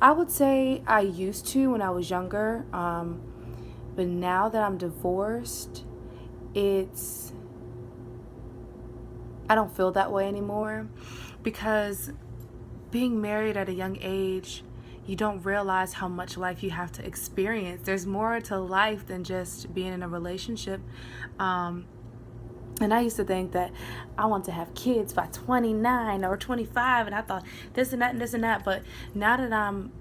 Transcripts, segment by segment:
I would say I used to when I was younger, but now that I'm divorced, it's I don't feel that way anymore because being married at a young age, you don't realize how much life you have to experience. There's more to life than just being in a relationship. Um, and I used to think that I want to have kids by 29 or 25, and I thought this and that and this and that. But now that I'm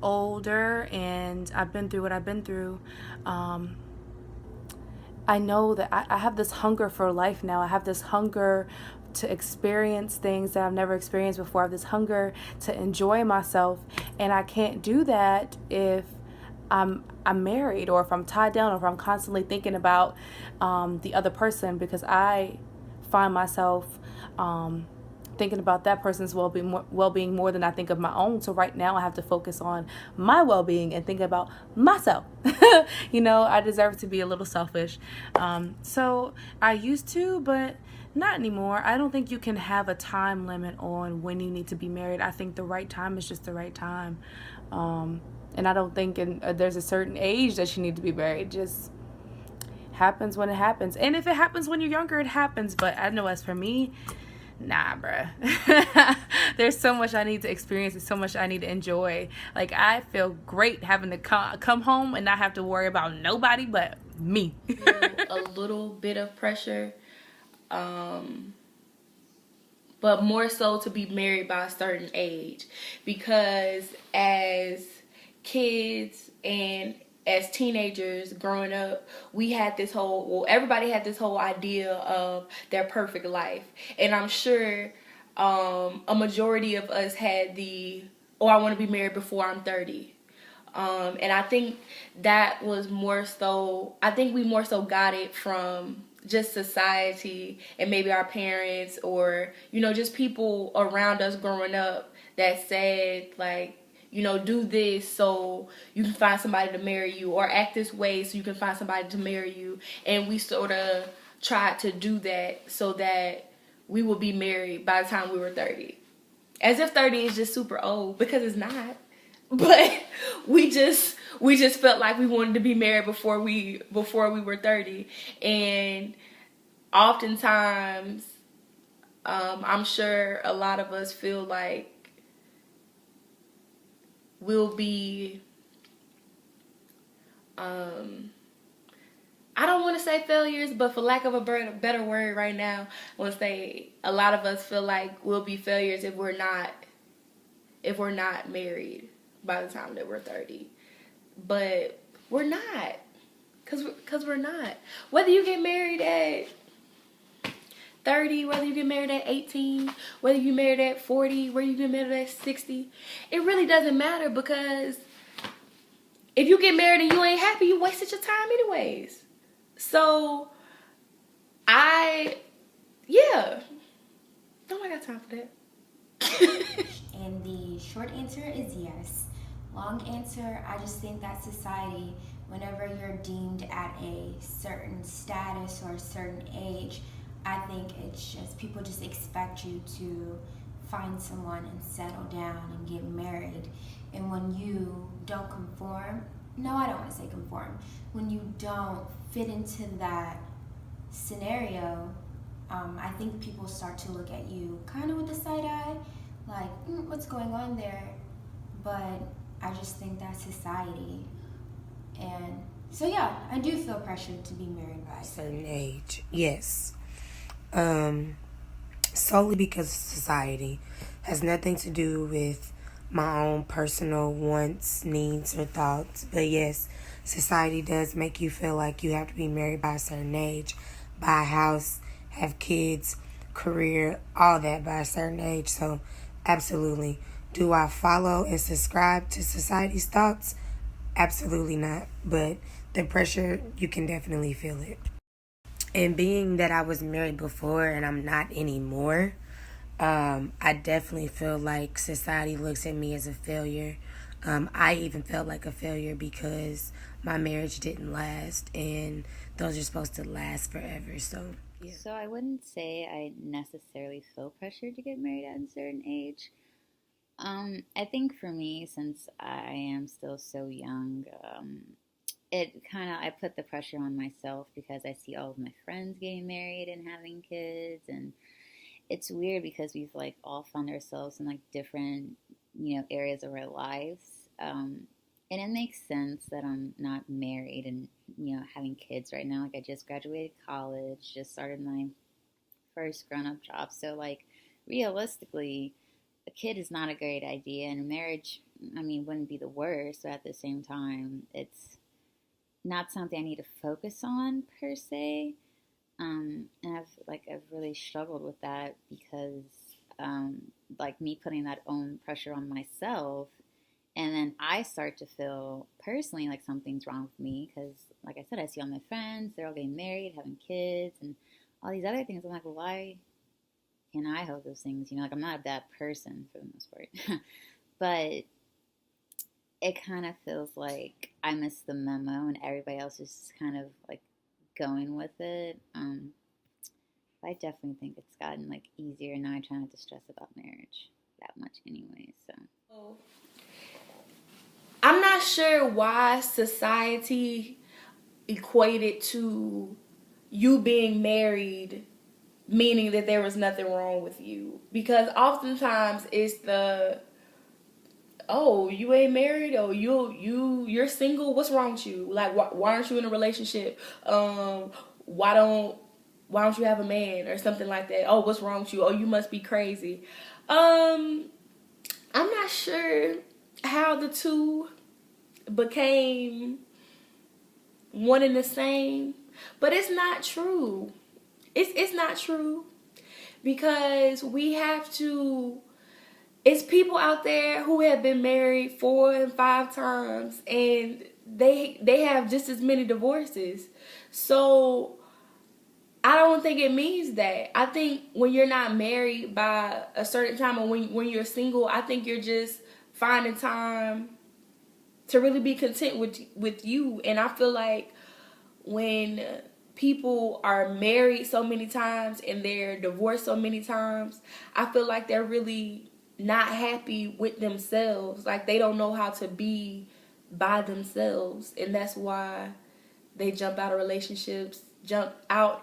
older and I've been through what I've been through, um, I know that I have this hunger for life now. I have this hunger to experience things that I've never experienced before. I have this hunger to enjoy myself, and I can't do that if I'm married, or if I'm tied down, or if I'm constantly thinking about the other person, because I find myself thinking about that person's well-being more than I think of my own. So right now I have to focus on my well-being and think about myself. I deserve to be a little selfish. So I used to, but not anymore. I don't think you can have a time limit on when you need to be married. I think the right time is just the right time. And I don't think there's a certain age that you need to be married. It just happens when it happens. And if it happens when you're younger, it happens. But I know as for me, nah, bruh. There's so much I need to experience and so much I need to enjoy. Like, I feel great having to come home and not have to worry about nobody but me. A little bit of pressure, but more so to be married by a certain age, because as kids and as teenagers growing up, everybody had this whole idea of their perfect life. And I'm sure a majority of us had I want to be married before I'm 30. And I think that was more so, I think we more so got it from just society and maybe our parents, or, just people around us growing up that said, like, do this so you can find somebody to marry you, or act this way so you can find somebody to marry you. And we sort of tried to do that so that we would be married by the time we were 30. As if 30 is just super old, because it's not. But we just felt like we wanted to be married before we were 30. And oftentimes, I'm sure a lot of us feel like we'll be, I don't want to say failures, but for lack of a better word right now, I want to say a lot of us feel like we'll be failures if we're not married by the time that we're 30. But we're not, cause we're not. Whether you get married at 30, whether you get married at 18, whether you get married at 40, whether you get married at 60, it really doesn't matter, because if you get married and you ain't happy, you wasted your time anyways. So, don't I got time for that? And the short answer is yes. Long answer, I just think that society, whenever you're deemed at a certain status or a certain age, I think it's just people just expect you to find someone and settle down and get married. And when you don't conform, no, I don't want to say conform, when you don't fit into that scenario, I think people start to look at you kind of with a side eye, like, what's going on there? But I just think that's society. And so, yeah, I do feel pressured to be married by a certain age. Yes. Solely because of society. Has nothing to do with my own personal wants, needs, or thoughts. But yes, society does make you feel like you have to be married by a certain age, buy a house, have kids, career, all that by a certain age. So, absolutely. Do I follow and subscribe to society's thoughts? Absolutely not. But the pressure, you can definitely feel it. And being that I was married before and I'm not anymore, I definitely feel like society looks at me as a failure. I even felt like a failure because my marriage didn't last, and those are supposed to last forever. So, yeah. So I wouldn't say I necessarily feel pressured to get married at a certain age. I think for me, since I am still so young, it kind of, I put the pressure on myself because I see all of my friends getting married and having kids, and it's weird because we've like all found ourselves in like different, areas of our lives. And it makes sense that I'm not married and, having kids right now. Like, I just graduated college, just started my first grown up job. So, like, realistically, a kid is not a great idea, and a marriage, I mean, wouldn't be the worst. But at the same time, it's not something I need to focus on per se. And I've really struggled with that because like me putting that own pressure on myself, and then I start to feel personally like something's wrong with me because, like I said, I see all my friends, they're all getting married, having kids, and all these other things. I'm like, well, why can't I have those things? Like, I'm not a bad person for the most part. But it kind of feels like I missed the memo and everybody else is just kind of like going with it. I definitely think it's gotten like easier now. I try not to stress about marriage that much anyway. So I'm not sure why society equated to you being married meaning that there was nothing wrong with you, because oftentimes it's the, oh, you ain't married, oh, you're single, what's wrong with you, like why aren't you in a relationship, why don't you have a man or something like that, oh, what's wrong with you, oh, you must be crazy. I'm not sure how the two became one and the same, but it's not true. It's not true, because we have to. It's people out there who have been married 4 and 5 times, and they have just as many divorces. So I don't think it means that. I think when you're not married by a certain time, or when you're single, I think you're just finding time to really be content with you. And I feel like when people are married so many times and they're divorced so many times, I feel like they're really not happy with themselves. Like, they don't know how to be by themselves, and that's why they jump out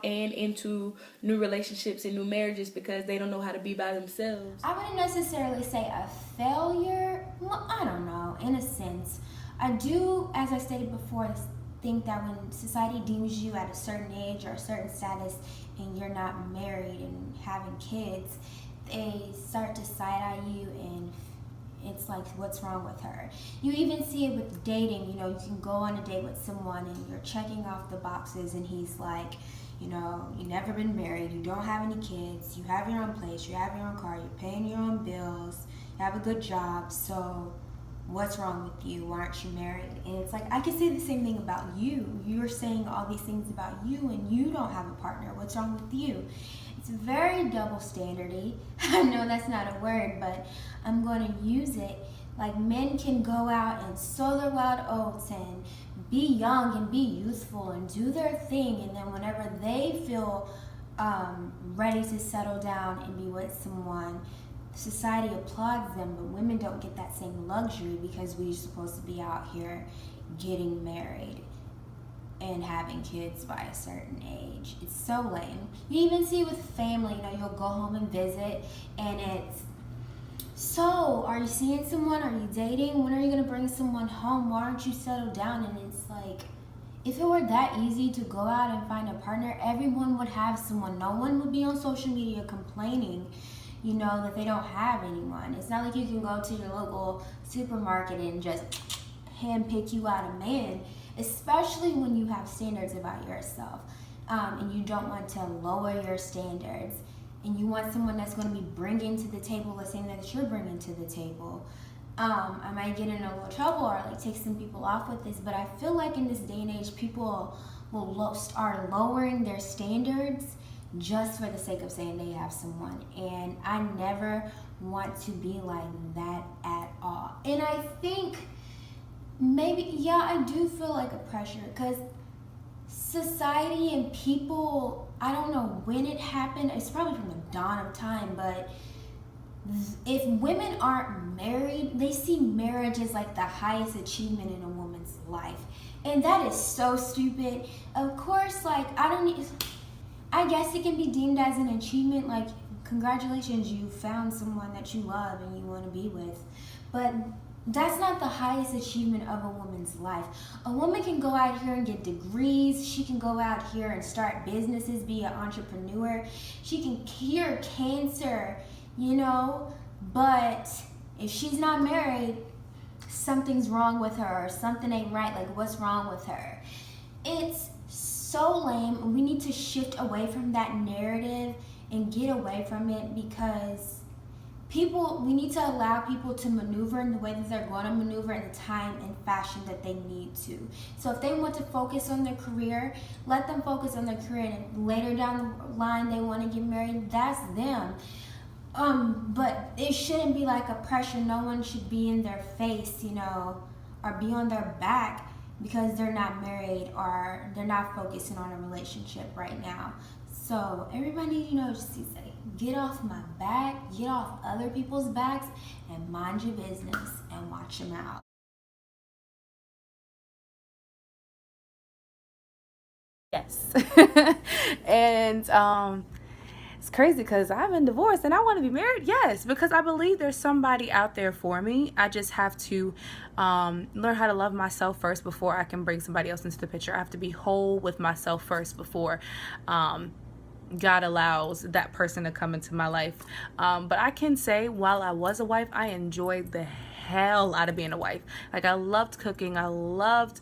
and into new relationships and new marriages, because they don't know how to be by themselves. I wouldn't necessarily say a failure. Well, I don't know, in a sense. I do, as I stated before, think that when society deems you at a certain age or a certain status and you're not married and having kids, they start to side-eye you, and it's like, what's wrong with her? You even see it with dating. You can go on a date with someone and you're checking off the boxes, and he's like, you've never been married, you don't have any kids, you have your own place, you have your own car, you're paying your own bills, you have a good job, so what's wrong with you? Why aren't you married? And it's like, I can say the same thing about you. You're saying all these things about you, and you don't have a partner. What's wrong with you? It's very double standardy. I know that's not a word, but I'm going to use it. Like, men can go out and sow their wild oats and be young and be youthful and do their thing, and then whenever they feel ready to settle down and be with someone, society applauds them. But women don't get that same luxury, because we're supposed to be out here getting married and having kids by a certain age. It's so lame. You even see with family, you'll go home and visit, and it's, so are you seeing someone? Are you dating? When are you going to bring someone home? Why aren't you settled down? And it's like, if it were that easy to go out and find a partner, everyone would have someone. No one would be on social media complaining, that they don't have anyone. It's not like you can go to your local supermarket and just handpick you out a man, especially when you have standards about yourself, and you don't want to lower your standards, and you want someone that's going to be bringing to the table the same that you're bringing to the table. I might get in a little trouble or take some people off with this, but I feel like in this day and age, people will start lowering their standards just for the sake of saying they have someone. And I never want to be like that at all. And I think maybe, I do feel like a pressure, because society and people, I don't know when it happened, it's probably from the dawn of time, but if women aren't married, they see marriage as like the highest achievement in a woman's life. And that is so stupid. Of course, like, I guess it can be deemed as an achievement. Like, congratulations, you found someone that you love and you want to be with. But that's not the highest achievement of a woman's life. A woman can go out here and get degrees. She can go out here and start businesses, be an entrepreneur. She can cure cancer, you know. But if she's not married, something's wrong with her, or something ain't right. Like, what's wrong with her? It's so lame. We need to shift away from that narrative and get away from it, because we need to allow people to maneuver in the way that they're going to maneuver in the time and fashion that they need to. So if they want to focus on their career, let them focus on their career, and if later down the line they want to get married, that's them. But it shouldn't be like a pressure. No one should be in their face, you know, or be on their back because they're not married or they're not focusing on a relationship right now. So everybody, you know, just say, get off my back, get off other people's backs, and mind your business and watch them out. Yes. And it's crazy because I've been divorced and I want to be married. Yes, because I believe there's somebody out there for me. I just have to learn how to love myself first before I can bring somebody else into the picture. I have to be whole with myself first before God allows that person to come into my life. But I can say, while I was a wife, I enjoyed the hell out of being a wife. Like, I loved cooking. I loved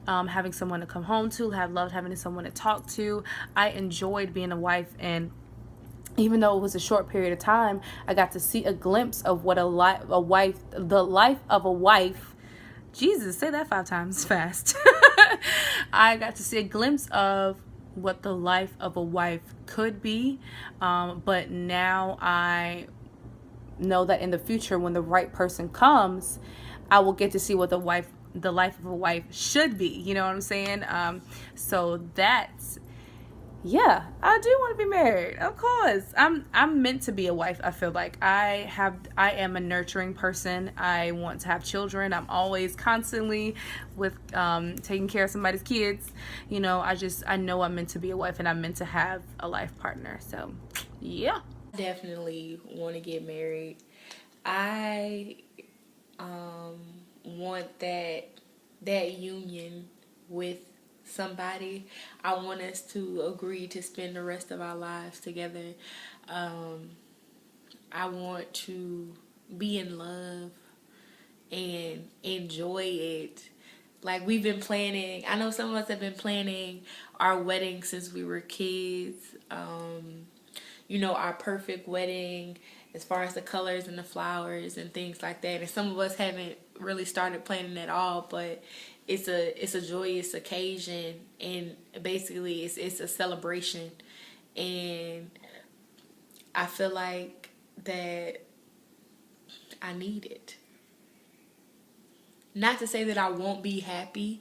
having someone to come home to. I loved having someone to talk to. I enjoyed being a wife, and even though it was a short period of time, I got to see a glimpse of what the life of a wife. Jesus, say that 5 times fast. I got to see a glimpse of what the life of a wife could be, but now I know that in the future, when the right person comes, I will get to see what the life of a wife should be. You know what I'm saying? So that's, yeah, I do want to be married. Of course, I'm meant to be a wife. I feel like I am a nurturing person. I want to have children. I'm always constantly with taking care of somebody's kids. You know, I know I'm meant to be a wife, and I'm meant to have a life partner. So, yeah. Definitely want to get married. I want that union with somebody. I want us to agree to spend the rest of our lives together. I want to be in love and enjoy it. Like, we've been planning. I know some of us have been planning our wedding since we were kids. You know, our perfect wedding as far as the colors and the flowers and things like that. And some of us haven't really started planning at all, but it's a joyous occasion, and basically it's a celebration. And I feel like that I need it. Not to say that I won't be happy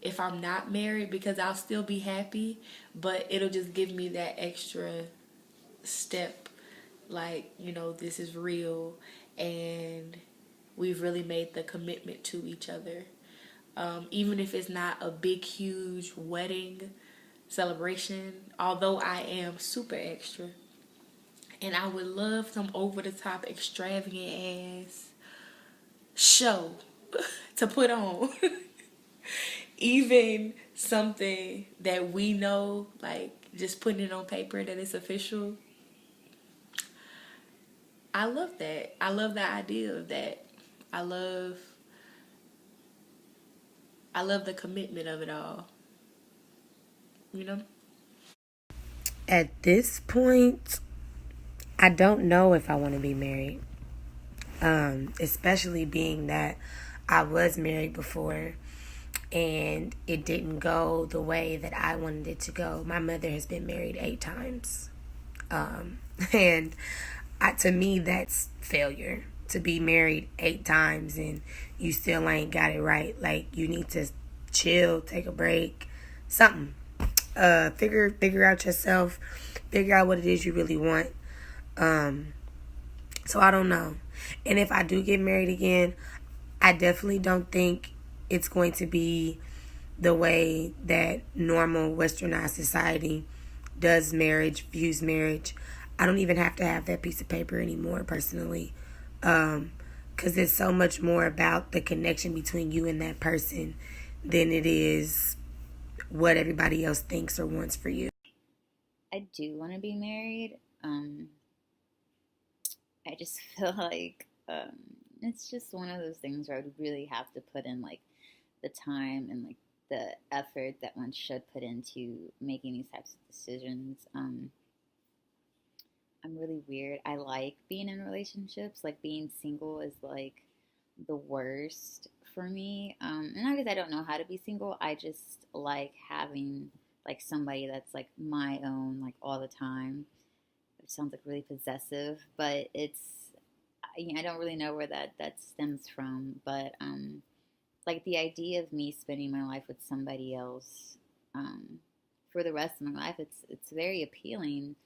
if I'm not married, because I'll still be happy, but it'll just give me that extra step, like, you know, this is real and we've really made the commitment to each other. Even if it's not a big, huge wedding celebration, although I am super extra, and I would love some over-the-top, extravagant ass show to put on. Even something that we know, like just putting it on paper that it's official. I love that. I love the idea of that. I love the commitment of it all. You know? At this point, I don't know if I want to be married. Especially being that I was married before and it didn't go the way that I wanted it to go. My mother has been married 8 times. And to me, that's failure. To be married 8 times and you still ain't got it right. Like, you need to chill, take a break, something. Figure out yourself. Figure out what it is you really want. So I don't know. And if I do get married again, I definitely don't think it's going to be the way that normal westernized society does marriage, views marriage. I don't even have to have that piece of paper anymore, personally. Because it's so much more about the connection between you and that person than it is what everybody else thinks or wants for you. I do want to be married. I just feel like it's just one of those things where I would really have to put in like the time and like the effort that one should put into making these types of decisions. I'm really weird. I like being in relationships. Like being single is like the worst for me. And not because I don't know how to be single. I just like having like somebody that's like my own like all the time. It sounds like really possessive, but I don't really know where that stems from. But like the idea of me spending my life with somebody else for the rest of my life, it's very appealing.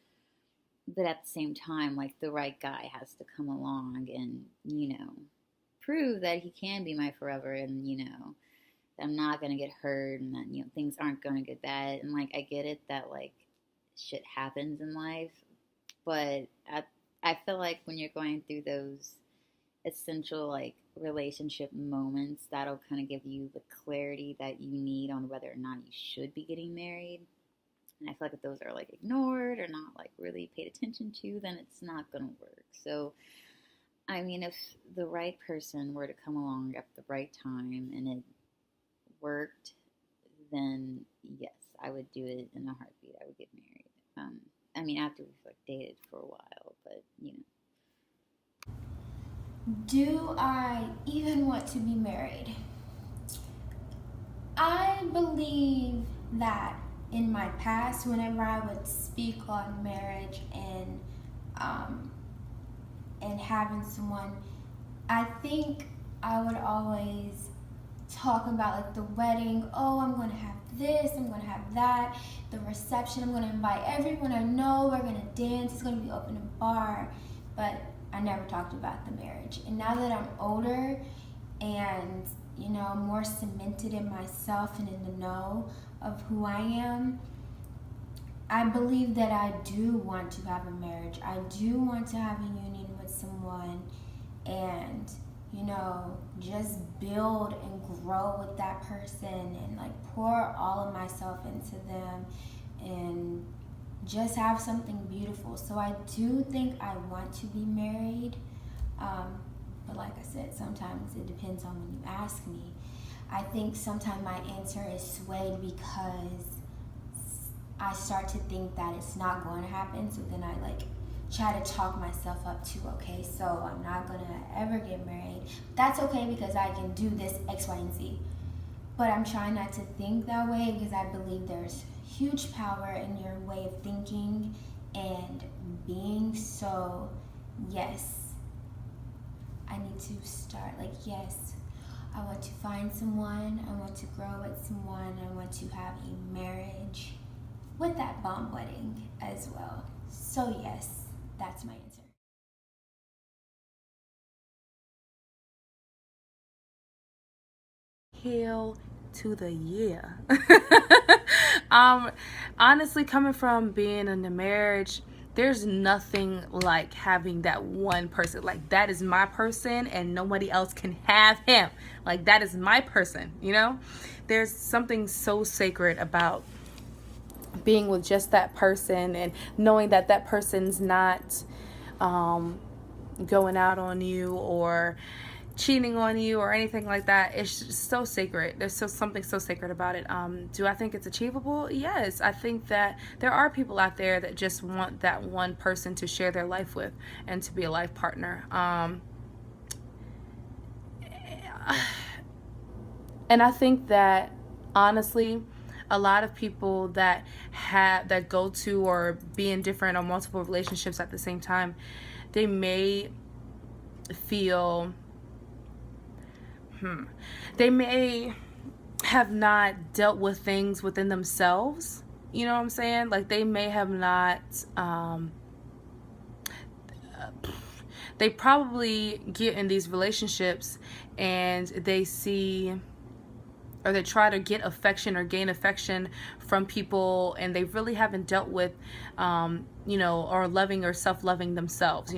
But at the same time, like the right guy has to come along and prove that he can be my forever, and that I'm not gonna get hurt, and that things aren't gonna get bad. And like I get it that like shit happens in life, but I feel like when you're going through those essential like relationship moments, that'll kind of give you the clarity that you need on whether or not you should be getting married. And I feel like if those are like ignored or not like really paid attention to, then it's not gonna work. So I mean, if the right person were to come along at the right time and it worked, then yes, I would do it in a heartbeat. I would get married. I mean, after we've like dated for a while, but Do I even want to be married? I believe that in my past, whenever I would speak on marriage and having someone, I think I would always talk about like the wedding. Oh, I'm going to have this, I'm going to have that, the reception, I'm going to invite everyone I know, we're going to dance, it's going to be open a bar. But I never talked about the marriage. And now that I'm older and more cemented in myself and in the know of who I am, I believe that I do want to have a marriage. I do want to have a union with someone and just build and grow with that person and like pour all of myself into them and just have something beautiful. So I do think I want to be married, but like I said, sometimes it depends on when you ask me. I think sometimes my answer is swayed because I start to think that it's not going to happen, so then I like try to talk myself up to, okay, so I'm not gonna ever get married. That's okay because I can do this X, Y, and Z. But I'm trying not to think that way because I believe there's huge power in your way of thinking and being. So yes, I need to start like, yes, I want to find someone, I want to grow with someone, I want to have a marriage with that bomb wedding as well. So yes, that's my answer. Hell to the yeah. Honestly, coming from being in a marriage, there's nothing like having that one person. Like, that is my person and nobody else can have him. Like, that is my person, There's something so sacred about being with just that person and knowing that that person's not going out on you or cheating on you or anything like that. It's just so sacred. There's something so sacred about it. Do I think it's achievable? Yes. I think that there are people out there that just want that one person to share their life with and to be a life partner. And I think that honestly, a lot of people that go to or be in different or multiple relationships at the same time, they may feel they may have not dealt with things within themselves. You know what I'm saying? Like they may have not they probably get in these relationships and they see, or they try to get affection or gain affection from people, and they really haven't dealt with, or loving or self-loving themselves,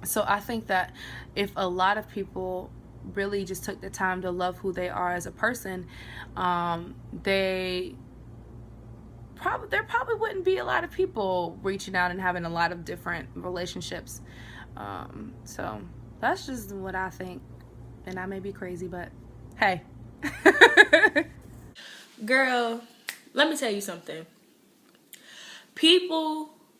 So I think that if a lot of people really just took the time to love who they are as a person, there probably wouldn't be a lot of people reaching out and having a lot of different relationships. So that's just what I think, and I may be crazy, but hey. Girl, let me tell you something.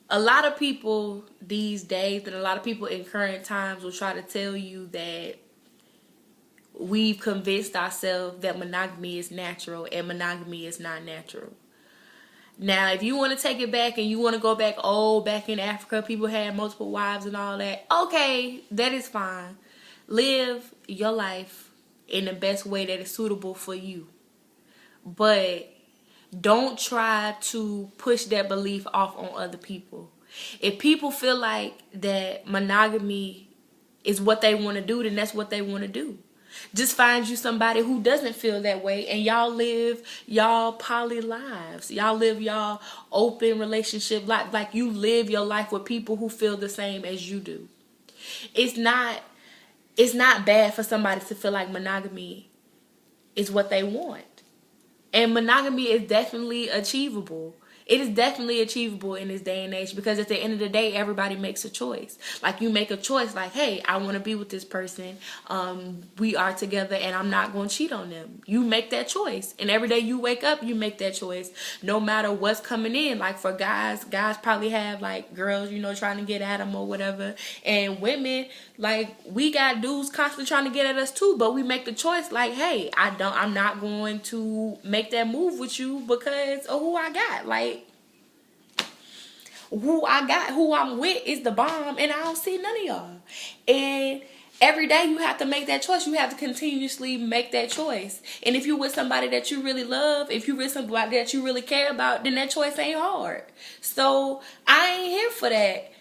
A lot of people these days, and a lot of people in current times will try to tell you that we've convinced ourselves that monogamy is natural and monogamy is not natural. Now, if you want to take it back and you want to go back, back in Africa, people had multiple wives and all that. Okay, that is fine. Live your life in the best way that is suitable for you. But don't try to push that belief off on other people. If people feel like that monogamy is what they want to do, then that's what they want to do. Just find you somebody who doesn't feel that way, and y'all live y'all poly lives. Y'all live y'all open relationship life. Like you live your life with people who feel the same as you do. It's not bad for somebody to feel like monogamy is what they want. And monogamy is definitely achievable. It is definitely achievable in this day and age, because at the end of the day, everybody makes a choice. Like you make a choice like, hey, I want to be with this person. We are together and I'm not going to cheat on them. You make that choice. And every day you wake up, you make that choice. No matter what's coming in. Like for guys probably have like girls, trying to get at them or whatever. And women, like we got dudes constantly trying to get at us too. But we make the choice like, hey, I'm not going to make that move with you because of who I got. Like, who I'm with is the bomb, and I don't see none of y'all. And every day you have to make that choice. You have to continuously make that choice. And if you're with somebody that you really love, if you're with somebody that you really care about, then that choice ain't hard. So I ain't here for that.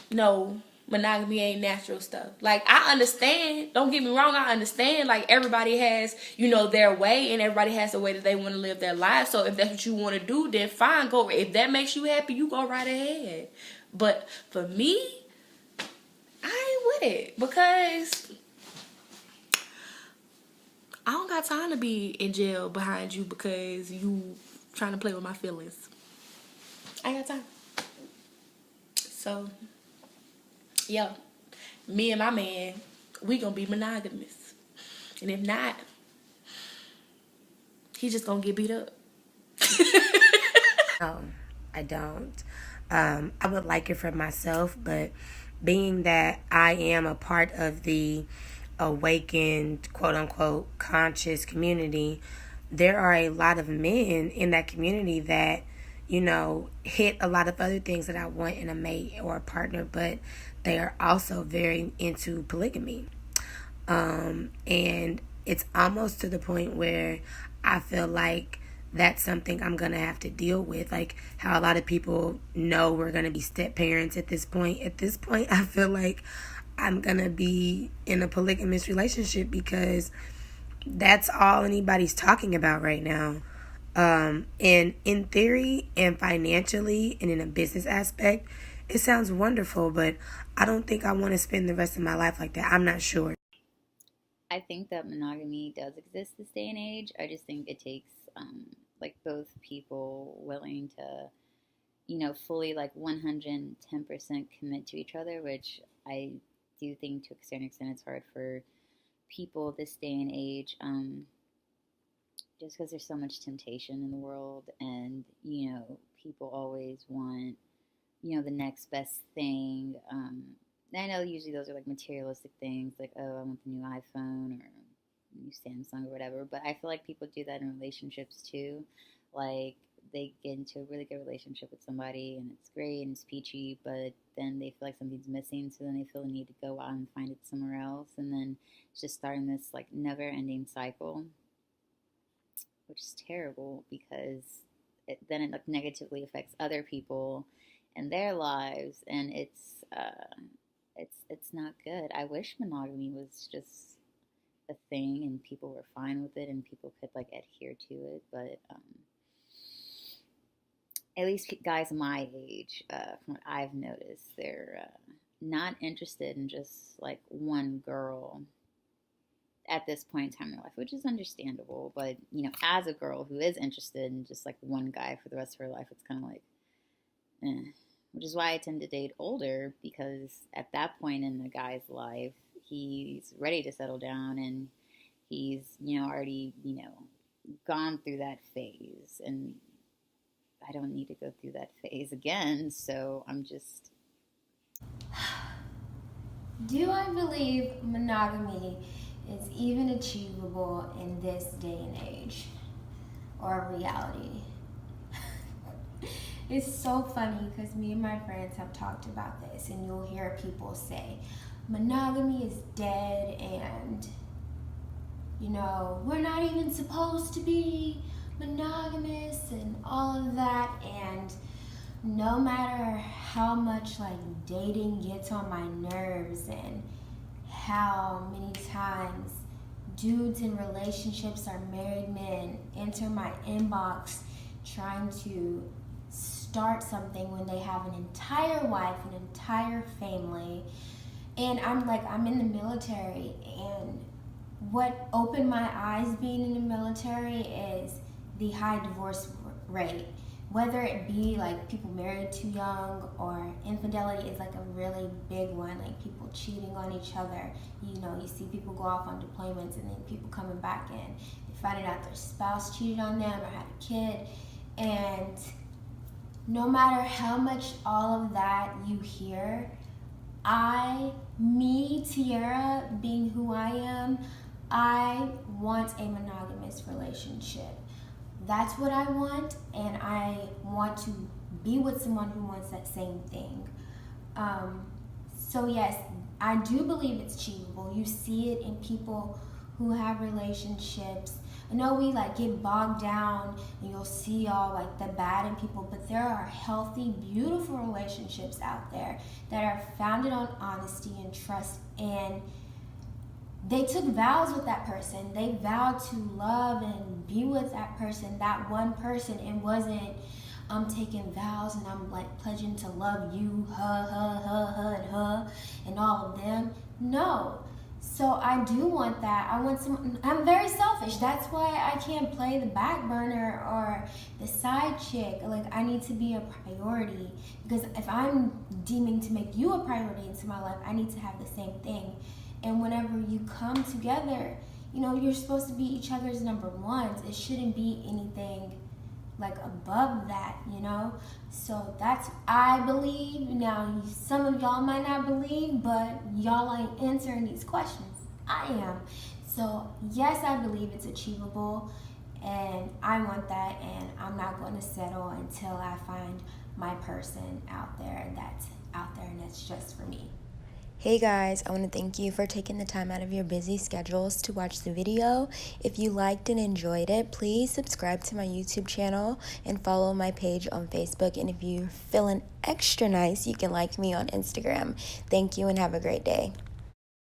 No, monogamy ain't natural stuff. Like, I understand, don't get me wrong, I understand, like, everybody has, their way, and everybody has the way that they want to live their life. So if that's what you want to do, then fine, go. If that makes you happy, you go right ahead. But for me, I ain't with it, because I don't got time to be in jail behind you because you trying to play with my feelings. I ain't got time. So yeah, me and my man, we gonna be monogamous. And if not, he just gonna get beat up. No, I don't. I would like it for myself, but being that I am a part of the awakened, quote unquote, conscious community, there are a lot of men in that community that, hit a lot of other things that I want in a mate or a partner, but they are also very into polygamy. And it's almost to the point where I feel like that's something I'm going to have to deal with. Like how a lot of people know we're going to be step parents at this point. At this point, I feel like I'm going to be in a polygamous relationship because that's all anybody's talking about right now. And in theory and financially and in a business aspect, it sounds wonderful, but I don't think I want to spend the rest of my life like that. I'm not sure. I think that monogamy does exist this day and age. I just think it takes like both people willing to, fully like 110% commit to each other, which I do think to a certain extent it's hard for people this day and age. Just because there's so much temptation in the world, and people always want the next best thing. I know usually those are like materialistic things, like, oh, I want the new iPhone or new Samsung or whatever. But I feel like people do that in relationships too. Like they get into a really good relationship with somebody and it's great and it's peachy, but then they feel like something's missing, so then they feel the need to go out and find it somewhere else, and then it's just starting this like never-ending cycle, which is terrible because then it like negatively affects other people, in their lives, and it's not good. I wish monogamy was just a thing and people were fine with it and people could like adhere to it, but at least guys my age, from what I've noticed, they're not interested in just like one girl at this point in time in their life, which is understandable. But as a girl who is interested in just like one guy for the rest of her life, it's kind of like, which is why I tend to date older, because at that point in the guy's life, he's ready to settle down and he's already gone through that phase, and I don't need to go through that phase again. So I'm just. Do I believe monogamy is even achievable in this day and age, or reality? It's so funny because me and my friends have talked about this, and you'll hear people say monogamy is dead, and we're not even supposed to be monogamous and all of that. And no matter how much like dating gets on my nerves and how many times dudes in relationships or married men enter my inbox trying to start something when they have an entire wife, an entire family, and I'm in the military, and what opened my eyes being in the military is the high divorce rate. Whether it be like people married too young, or infidelity is like a really big one, like people cheating on each other. You see people go off on deployments and then people coming back in, they finding out their spouse cheated on them or had a kid. And no matter how much all of that you hear, Tiara, being who I am, I want a monogamous relationship. That's what I want, and I want to be with someone who wants that same thing. So yes, I do believe it's achievable. You see it in people who have relationships. I know we like get bogged down and you'll see all like the bad in people, but there are healthy, beautiful relationships out there that are founded on honesty and trust, and they took vows with that person. They vowed to love and be with that person, that one person. It wasn't, I'm taking vows and I'm like pledging to love you, and all of them. No. So I do want that. I want some. I'm very selfish. That's why I can't play the back burner or the side chick. Like, I need to be a priority, because if I'm deeming to make you a priority into my life, I need to have the same thing. And whenever you come together, you're supposed to be each other's number ones. It shouldn't be anything like above that, So that's, I believe. Now, some of y'all might not believe, but y'all ain't answering these questions. I am. So yes, I believe it's achievable, and I want that, and I'm not going to settle until I find my person out there, and that's just for me. Hey guys, I want to thank you for taking the time out of your busy schedules to watch the video. If you liked and enjoyed it, please subscribe to my YouTube channel and follow my page on Facebook. And if you're feeling extra nice, you can like me on Instagram. Thank you and have a great day.